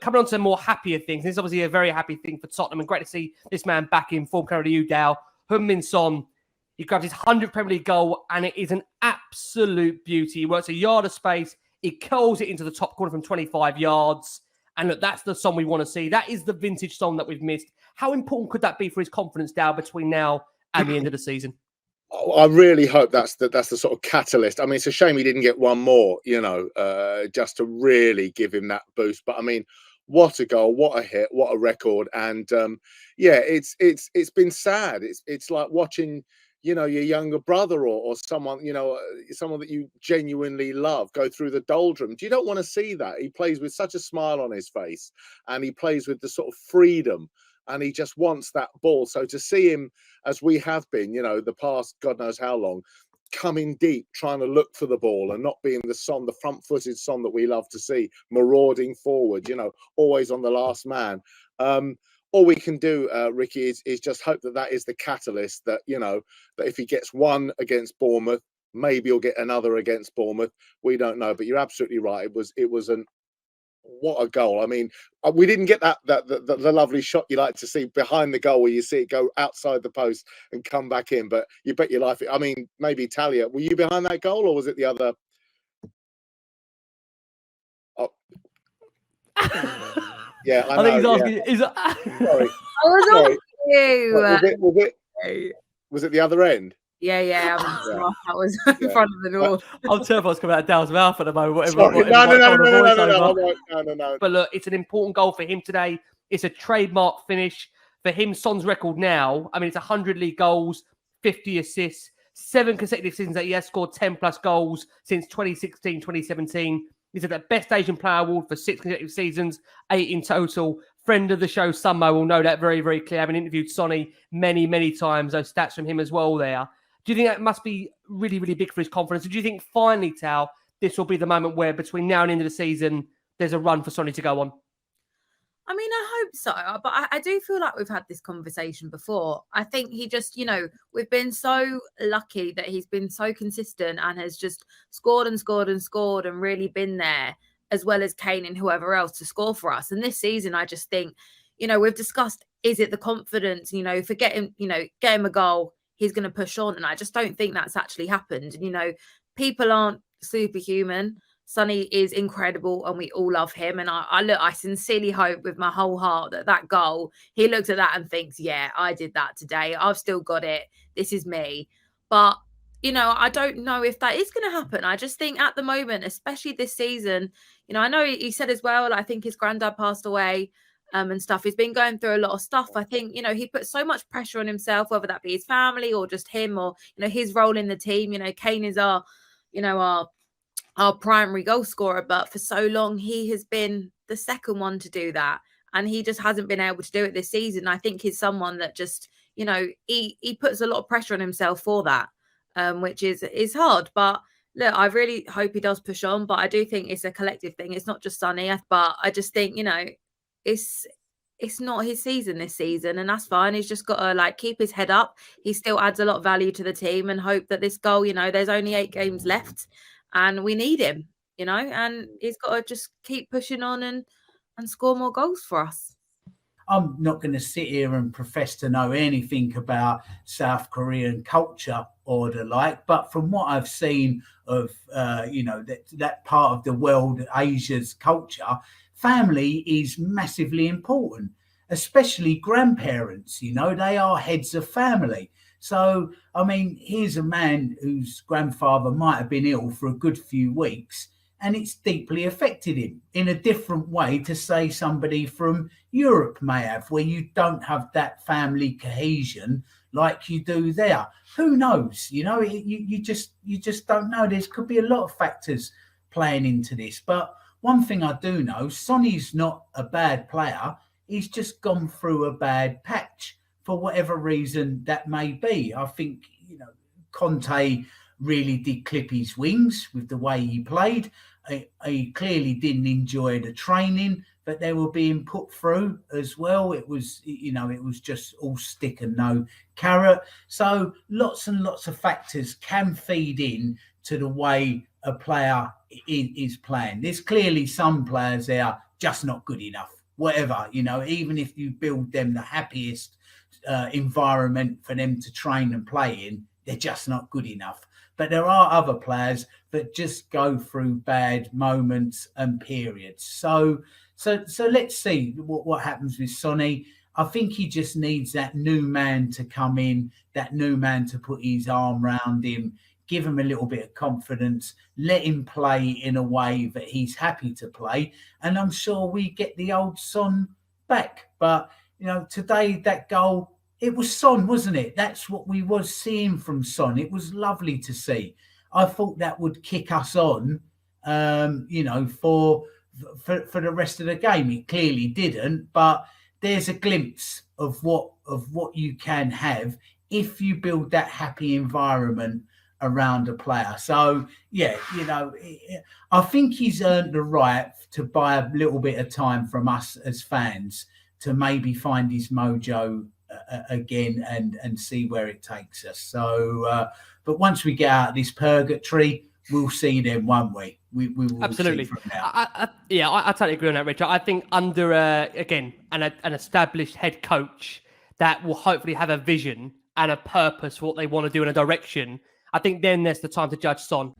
coming on to more happier things, this is obviously a very happy thing for Tottenham, and great to see this man back in form. Carry you, Dal. Heung-min Son, he grabbed his 100th Premier League goal, and it is an absolute beauty. He works a yard of space. He curls it into the top corner from 25 yards. And look, that's the Son we want to see. That is the vintage Son that we've missed. How important could that be for his confidence, Dal, between now and the end of the season? I really hope that's the sort of catalyst. I mean, it's a shame he didn't get one more, just to really give him that boost. But I mean, what a goal, what a hit, what a record. And it's been sad. It's like watching, your younger brother or someone, someone that you genuinely love go through the doldrums. You don't want to see that. He plays with such a smile on his face, and he plays with the sort of freedom, and he just wants that ball. So to see him, as we have been, the past God knows how long, coming deep, trying to look for the ball and not being the Son, the front-footed Son that we love to see, marauding forward, always on the last man. All we can do, Ricky, is just hope that is the catalyst that, that if he gets one against Bournemouth, maybe he'll get another against Bournemouth. We don't know, but you're absolutely right. What a goal. I mean, we didn't get the lovely shot you like to see behind the goal where you see it go outside the post and come back in, but you bet your life. I mean, maybe Talia, were you behind that goal or was it the other? Oh. Yeah, I think he's asking. Yeah. Sorry. I was on you. Was it the other end? Yeah. That was in front of the door. I'm terrified what's coming out of Dal's mouth at the moment. No. But look, it's an important goal for him today. It's a trademark finish for him. Son's record now, I mean, it's 100 league goals, 50 assists, 7 consecutive seasons that he has scored 10 plus goals since 2016, 2017. He's at the Best Asian Player Award for 6 consecutive seasons, 8 in total. Friend of the show, Sunmo, will know that very, very clear. Having interviewed Sonny many, many times, those stats from him as well there. Do you think that must be really, really big for his confidence? Or do you think finally, Tal, this will be the moment where between now and the end of the season, there's a run for Sonny to go on? I mean, I hope so, but I do feel like we've had this conversation before. I think he just, we've been so lucky that he's been so consistent and has just scored and really been there, as well as Kane and whoever else to score for us. And this season, I just think, we've discussed, is it the confidence, for get him a goal, he's going to push on. And I just don't think that's actually happened. People aren't superhuman. Sonny is incredible and we all love him. And I sincerely hope with my whole heart that goal, he looks at that and thinks, yeah, I did that today. I've still got it. This is me. But, I don't know if that is going to happen. I just think at the moment, especially this season, I know he said as well, I think his granddad passed away and stuff. He's been going through a lot of stuff. I think, he put so much pressure on himself, whether that be his family or just him or, his role in the team. Kane is our primary goal scorer, but for so long he has been the second one to do that, and he just hasn't been able to do it this season. I think he's someone that just he puts a lot of pressure on himself for that, which is hard. But look, I really hope he does push on, but I do think it's a collective thing. It's not just Sonny, but I just think it's not his season this season, and that's fine. He's just got to keep his head up. He still adds a lot of value to the team, and hope that this goal, there's only 8 games left and we need him, and he's got to just keep pushing on and score more goals for us. I'm not going to sit here and profess to know anything about South Korean culture or the like, but from what I've seen of, that part of the world, Asia's culture, family is massively important, especially grandparents. They are heads of family. So, I mean, here's a man whose grandfather might have been ill for a good few weeks, and it's deeply affected him in a different way to, say, somebody from Europe may have, where you don't have that family cohesion like you do there. Who knows? You just don't know. There could be a lot of factors playing into this. But one thing I do know, Sonny's not a bad player. He's just gone through a bad patch. For whatever reason that may be. I think, Conte really did clip his wings with the way he played. He clearly didn't enjoy the training that they were being put through as well. It was, it was just all stick and no carrot. So lots and lots of factors can feed in to the way a player is playing. There's clearly some players there just not good enough. Whatever, you know, even if you build them the happiest environment for them to train and play in, they're just not good enough. But there are other players that just go through bad moments and periods. So let's see what happens with Sonny. I think he just needs that new man to come in, that new man to put his arm around him, give him a little bit of confidence, let him play in a way that he's happy to play. And I'm sure we get the old Son back. But, you know, today, that goal, it was Son, wasn't it? That's what we was seeing from Son. It was lovely to see. I thought that would kick us on, you know, for the rest of the game. It clearly didn't, but there's a glimpse of what you can have if you build that happy environment around a player. So, yeah, you know, I think he's earned the right to buy a little bit of time from us as fans to maybe find his mojo again and see where it takes us. So, but once we get out of this purgatory, we'll see them, won't we? We will absolutely. See from now. I totally agree on that, Richard. I think under again an established head coach that will hopefully have a vision and a purpose for what they want to do in a direction, I think then there's the time to judge Son.